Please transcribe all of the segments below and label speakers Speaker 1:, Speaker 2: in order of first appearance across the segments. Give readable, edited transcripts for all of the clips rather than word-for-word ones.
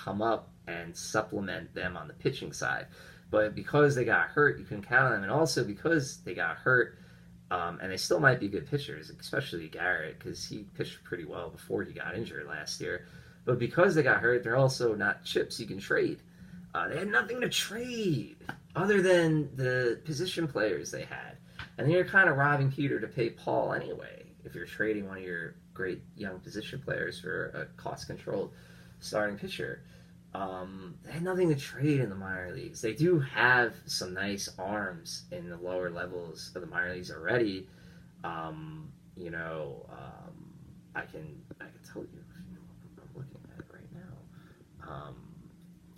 Speaker 1: come up and supplement them on the pitching side. But because they got hurt, you couldn't count on them. And also because they got hurt, and they still might be good pitchers, especially Garrett, because he pitched pretty well before he got injured last year. But because they got hurt, they're also not chips you can trade. They had nothing to trade other than the position players they had. And then you're kind of robbing Peter to pay Paul anyway, if you're trading one of your great young position players for a cost-controlled starting pitcher. They had nothing to trade in the minor leagues. They do have some nice arms in the lower levels of the minor leagues already. You know, I can tell you. I'm looking at it right now.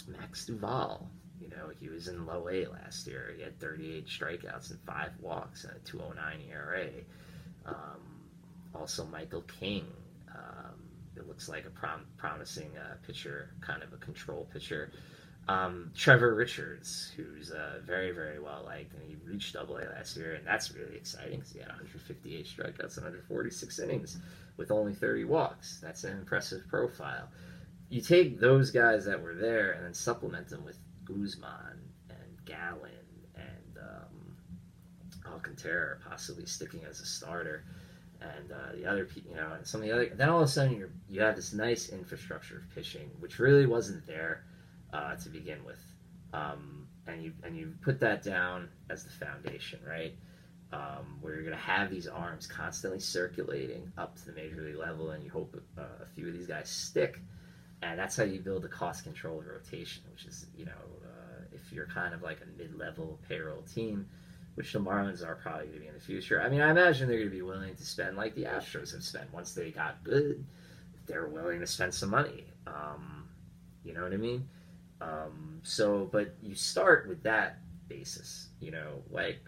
Speaker 1: Max Duval. You know, he was in low A last year. He had 38 strikeouts and 5 walks and a 2.09 ERA. Also, Michael King. It looks like a promising pitcher, kind of a control pitcher. Trevor Richards, who's very, very well liked, and he reached Double A last year, and that's really exciting because he had 158 strikeouts and 146 innings with only 30 walks. That's an impressive profile. You take those guys that were there and then supplement them with Guzman and Gallen and Alcantara possibly sticking as a starter. And the other, you know, and some of the other. Then all of a sudden you have this nice infrastructure of pitching, which really wasn't there to begin with, and you put that down as the foundation, right? Where you're going to have these arms constantly circulating up to the major league level, and you hope a few of these guys stick, and that's how you build a cost-controlled rotation, which is, you know, if you're kind of like a mid-level payroll team, which the Marlins are probably going to be in the future. I mean, I imagine they're going to be willing to spend like the Astros have spent. Once they got good, they're willing to spend some money. You know what I mean? But you start with that basis. You know, like,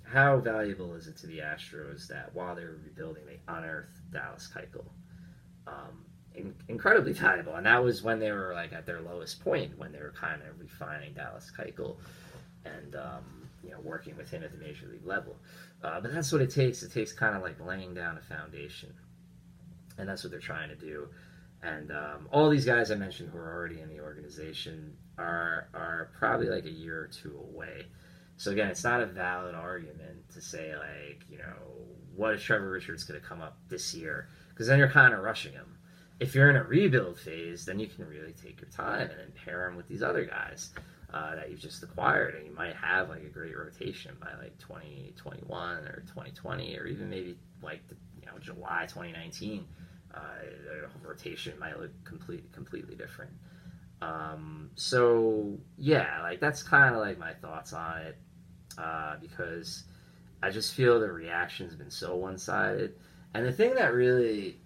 Speaker 1: how valuable is it to the Astros that while they were rebuilding, they unearthed Dallas Keuchel? Incredibly valuable. And that was when they were like at their lowest point, when they were kind of refining Dallas Keuchel and you know, working with him at the major league level. But that's what it takes. It takes kind of like laying down a foundation. And that's what they're trying to do. And all these guys I mentioned who are already in the organization are probably like a year or two away. So again, it's not a valid argument to say, like, you know, what is Trevor Richards going to come up this year? Because then you're kind of rushing him. If you're in a rebuild phase, then you can really take your time and then pair him with these other guys that you've just acquired, and you might have like a great rotation by like 2021 or 2020, or even maybe like July 2019. The rotation might look completely different. So yeah, like that's kind of like my thoughts on it, because I just feel the reaction's been so one-sided. And the thing that really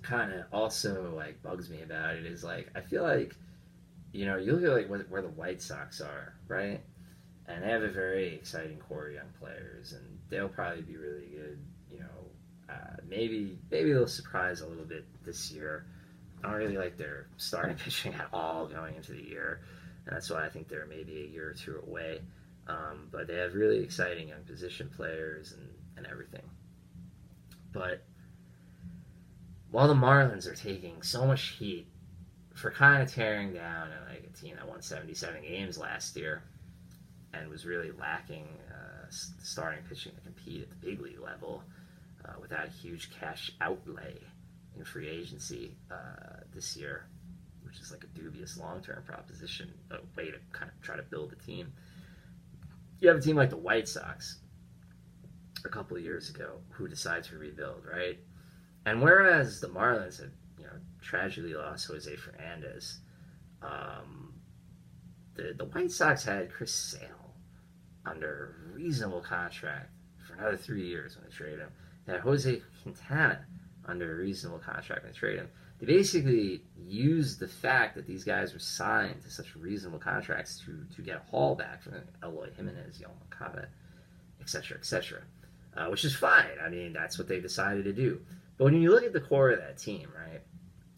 Speaker 1: kind of also like bugs me about it is, like, I feel like, you know, you look at like where the White Sox are, right? And they have a very exciting core of young players, and they'll probably be really good. You know, maybe they'll surprise a little bit this year. I don't really like their starting pitching at all going into the year, and that's why I think they're maybe a year or two away. But they have really exciting young position players and everything. But while the Marlins are taking so much heat for kind of tearing down like a team that won 77 games last year and was really lacking starting pitching to compete at the big league level without a huge cash outlay in free agency this year, which is like a dubious long-term proposition, a way to kind of try to build a team. You have a team like the White Sox a couple of years ago who decided to rebuild, right? And whereas the Marlins had, you know, tragically lost Jose Fernandez, the White Sox had Chris Sale under a reasonable contract for another 3 years when they traded him. They had Jose Quintana under a reasonable contract when they traded him. They basically used the fact that these guys were signed to such reasonable contracts to get a haul back from Eloy Jimenez, Yoel Moncada, etc., which is fine. I mean, that's what they decided to do. But when you look at the core of that team, right,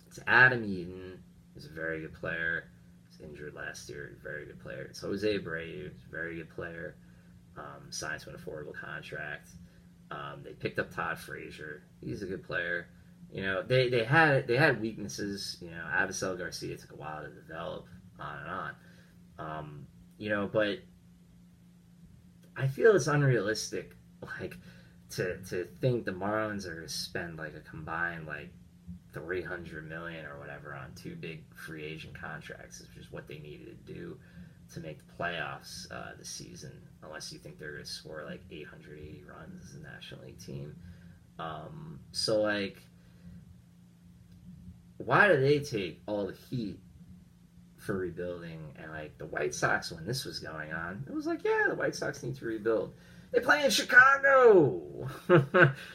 Speaker 1: it's Adam Eaton, who's a very good player. He was injured last year, very good player. It's Jose Abreu, who's a very good player, signed to an affordable contract. They picked up Todd Frazier. He's a good player. They had weaknesses. Avisel Garcia took a while to develop, on and on. But I feel it's unrealistic, like to think the Marlins are going to spend like a combined like 300 million or whatever on two big free agent contracts, which is what they needed to do to make the playoffs this season. Unless you think they're going to score like 880 runs as a National League team. So like, why do they take all the heat for rebuilding? And like the White Sox, when this was going on, it was like, yeah, the White Sox need to rebuild. They play in Chicago.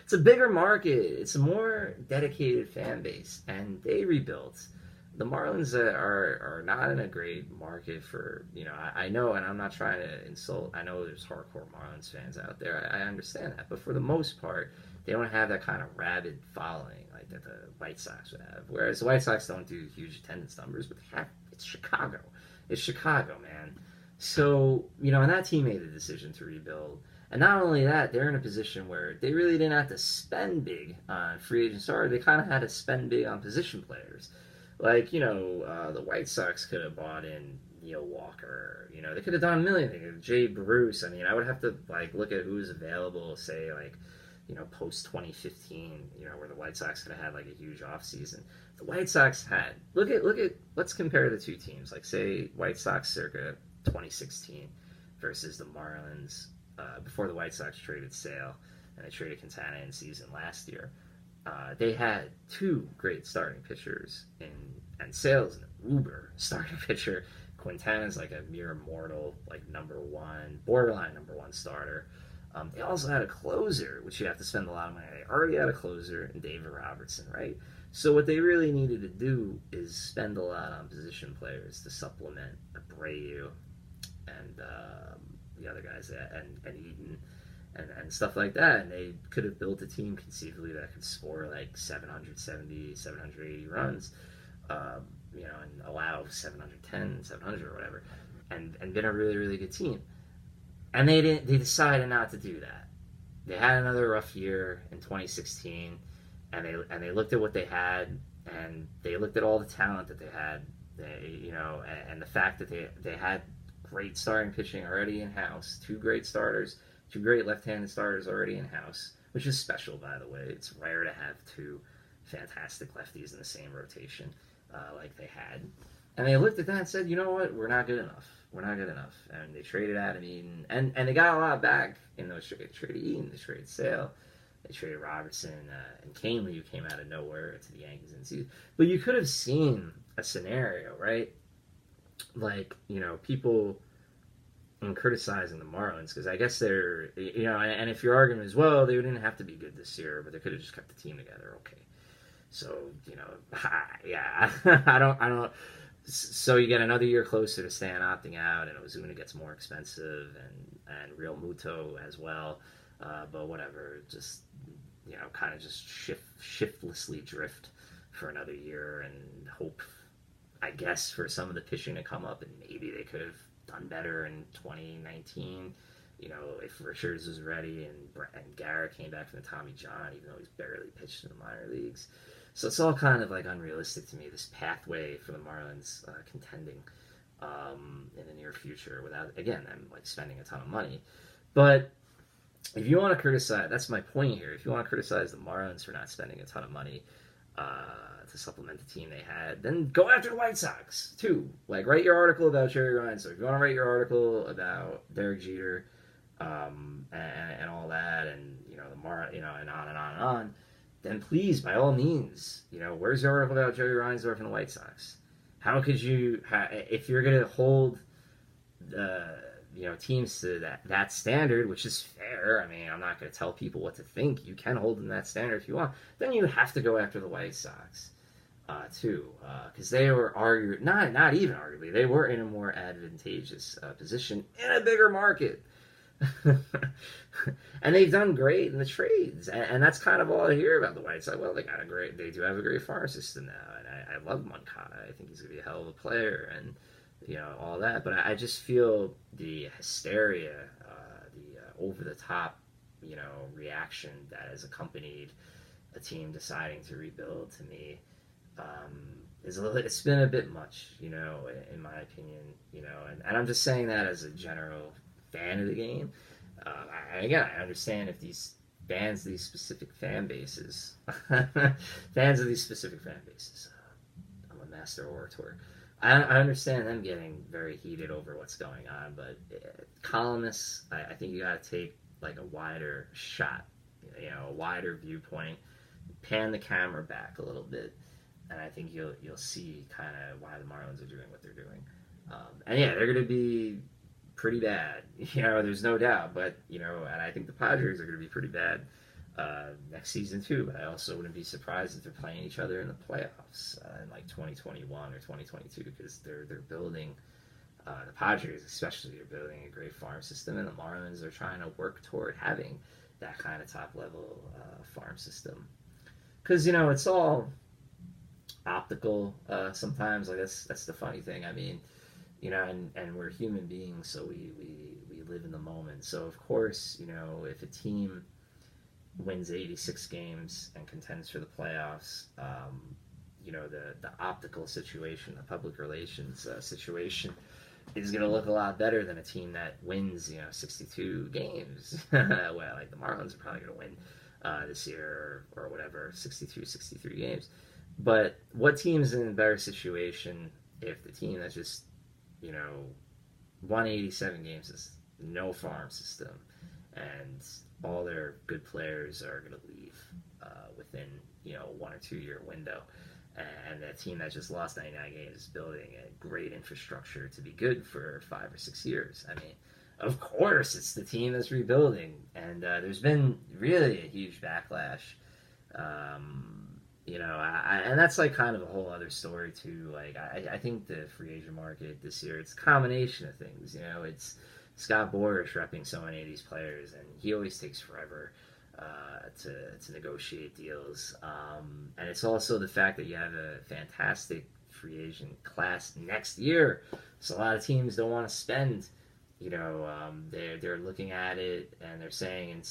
Speaker 1: It's a bigger market. It's a more dedicated fan base, and they rebuilt. The Marlins are not in a great market for, I know, and I'm not trying to insult. I know there's hardcore Marlins fans out there. I understand that, but for the most part, they don't have that kind of rabid following like that the White Sox would have. Whereas the White Sox don't do huge attendance numbers, but they have. It's Chicago. It's Chicago, man. So, and that team made the decision to rebuild. And not only that, they're in a position where they really didn't have to spend big on free agent stars. They kind of had to spend big on position players. Like, the White Sox could have bought in Neil Walker. They could have done a million things. Jay Bruce. I mean, I would have to, like, look at who's available, say, like, post 2015, where the White Sox could have had, like, a huge offseason. The White Sox had, let's compare the two teams. Like, say, White Sox circa 2016 versus the Marlins before the White Sox traded Sale and they traded Quintana in season last year. They had two great starting pitchers, and Sale's an uber starting pitcher. Quintana's like a mere mortal, like borderline number one starter. They also had a closer, which you have to spend a lot of money. They already had a closer in David Robertson, right? So what they really needed to do is spend a lot on position players to supplement Abreu and the other guys, and Eaton and stuff like that. And they could have built a team conceivably that could score like 770, 780 runs, and allow 710, 700 or whatever, and been a really, really good team. And they decided not to do that. They had another rough year in 2016, and they looked at what they had, and they looked at all the talent that they had. And the fact that they had great starting pitching already in house, two great starters, two great left-handed starters already in house, which is special, by the way. It's rare to have two fantastic lefties in the same rotation like they had. And they looked at that and said, you know what, we're not good enough. We're not good enough. And they traded Adam Eaton. And they got a lot back in those trades. They traded Eaton, they traded Sale, they traded Robertson, and Canely, who came out of nowhere to the Yankees in the season. But you could have seen a scenario, right? Like, people criticizing the Marlins, because I guess they're, and if your argument is, well, they didn't have to be good this year, but they could have just kept the team together, okay. So, yeah, I don't. So you get another year closer to Stan opting out, and Ozuna gets more expensive, and Real Muto as well. But whatever, just kind of just shiftlessly drift for another year and hope, I guess, for some of the pitching to come up, and maybe they could have done better in 2019. If Richards was ready and Garrett came back from the Tommy John, even though he's barely pitched in the minor leagues. So it's all kind of like unrealistic to me, this pathway for the Marlins contending in the near future without, again, them like spending a ton of money. But if you want to criticize, that's my point here, if you want to criticize the Marlins for not spending a ton of money to supplement the team they had, then go after the White Sox too. Like, write your article about Jerry Ryan. So if you want to write your article about Derek Jeter and all that, and and on and on and on, then please, by all means, where's your article about Jerry Reinsdorf and the White Sox? How could you, if you're going to hold teams to that standard, which is fair. I mean, I'm not going to tell people what to think. You can hold them that standard if you want. Then you have to go after the White Sox too, because they were not even arguably, they were in a more advantageous position in a bigger market. And they've done great in the trades, and that's kind of all I hear about the White Sox. Well, they do have a great farm system now, and I love Moncada. I think he's gonna be a hell of a player, and all that. But I just feel the hysteria, the over the top, reaction that has accompanied a team deciding to rebuild to me is a little. It's been a bit much, in my opinion. And I'm just saying that as a general fan of the game. Again, I understand if these fans, these specific fan bases, fans of these specific fan bases. I'm a master orator. I understand them getting very heated over what's going on, but columnists, I think you got to take like a wider shot, a wider viewpoint, pan the camera back a little bit, and I think you'll see kind of why the Marlins are doing what they're doing. And yeah, they're going to be pretty bad, there's no doubt. But and I think the Padres are going to be pretty bad next season too. But I also wouldn't be surprised if they're playing each other in the playoffs in like 2021 or 2022 because they're building. The Padres, especially, are building a great farm system, and the Marlins are trying to work toward having that kind of top level farm system. Because it's all optical sometimes. Like that's the funny thing. I mean, and we're human beings, so we live in the moment. So of course, if a team wins 86 games and contends for the playoffs, the optical situation, the public relations situation is going to look a lot better than a team that wins, 62 games. Well, like the Marlins are probably going to win this year or whatever, 62, 63 games. But what team's in a better situation if the team that's just, won 87 games is no farm system and all their good players are going to leave within, 1 or 2 year window. And that team that just lost 99 games is building a great infrastructure to be good for 5 or 6 years. I mean, of course, it's the team that's rebuilding. And there's been really a huge backlash. And that's like kind of a whole other story too. Like, I think the free agent market this year, it's a combination of things. It's Scott Boras repping so many of these players, and he always takes forever to negotiate deals. And it's also the fact that you have a fantastic free agent class next year. So a lot of teams don't want to spend. They're looking at it and they're saying,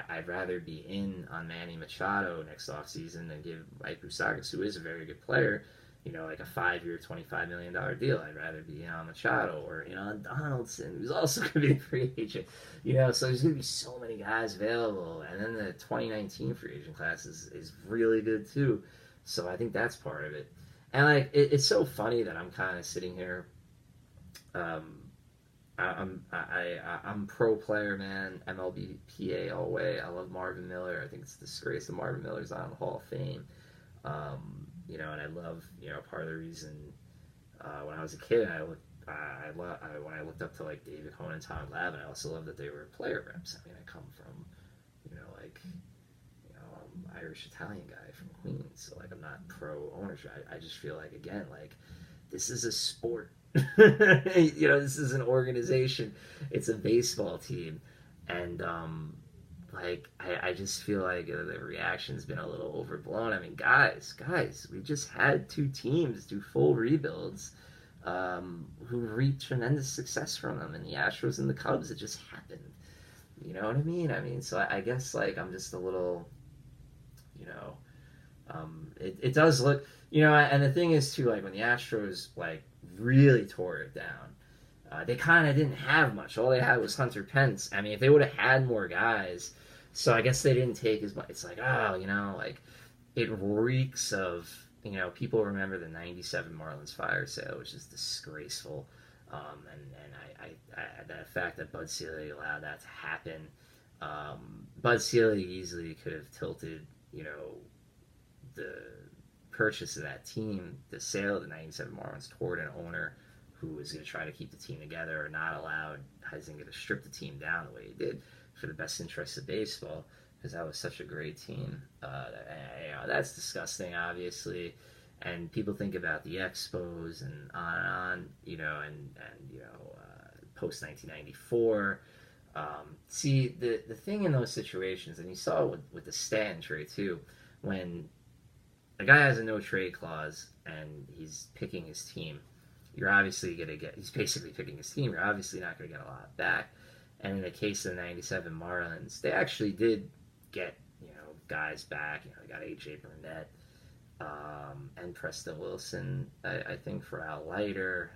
Speaker 1: I'd rather be in on Manny Machado next offseason than give Mike Moustakas, who is a very good player, like a 5-year, $25 million deal. I'd rather be in on Machado or in on Donaldson, who's also going to be a free agent. So there's going to be so many guys available. And then the 2019 free agent class is really good too. So I think that's part of it. And like, it's so funny that I'm kind of sitting here. I'm pro player, man. MLB PA all the way. I love Marvin Miller. I think it's a disgrace that Marvin Miller's on the Hall of Fame. And I love, part of the reason when I was a kid, when I looked up to like David Cohn and Tom Glavine, I also loved that they were player reps. I mean, I come from, I'm Irish Italian guy from Queens, so like I'm not pro ownership. I just feel like, again, like this is a sport. This is an organization. It's a baseball team, and I just feel like the reaction's been a little overblown. I mean, guys, we just had 2 teams do full rebuilds, who reaped tremendous success from them, and the Astros and the Cubs. It just happened. You know what I mean? So I guess like I'm just a little, it does look, and the thing is too, like when the Astros like really tore it down, they kind of didn't have much. All they had was Hunter Pence. I mean, if they would have had more guys, so I guess they didn't take as much. It's like, like it reeks of, people remember the '97 Marlins fire sale, which is disgraceful. And the fact that Bud Selig allowed that to happen, Bud Selig easily could have tilted, the purchase of that team, the sale of the '97 Marlins toward an owner who was going to try to keep the team together or not allowed, hasn't going to strip the team down the way he did for the best interests of baseball, because that was such a great team. That's disgusting, obviously. And people think about the Expos and on, post 1994. See, the thing in those situations, and you saw it with the Stanton trade too, when a guy has a no trade clause and he's picking his team, he's basically picking his team. You're obviously not going to get a lot back. And in the case of the '97 Marlins, they actually did get, guys back. You know, they got AJ Burnett and Preston Wilson, I think, for Al Leiter.